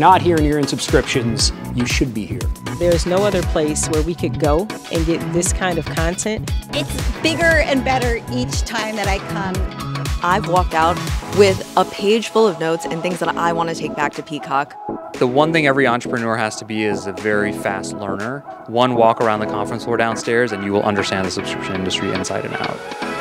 not here and you're in subscriptions, you should be here. There's no other place where we could go and get this kind of content. It's bigger and better each time that I come. I've walked out with a page full of notes and things that I want to take back to Peacock. The one thing every entrepreneur has to be is a very fast learner. One walk around the conference floor downstairs and you will understand the subscription industry inside and out.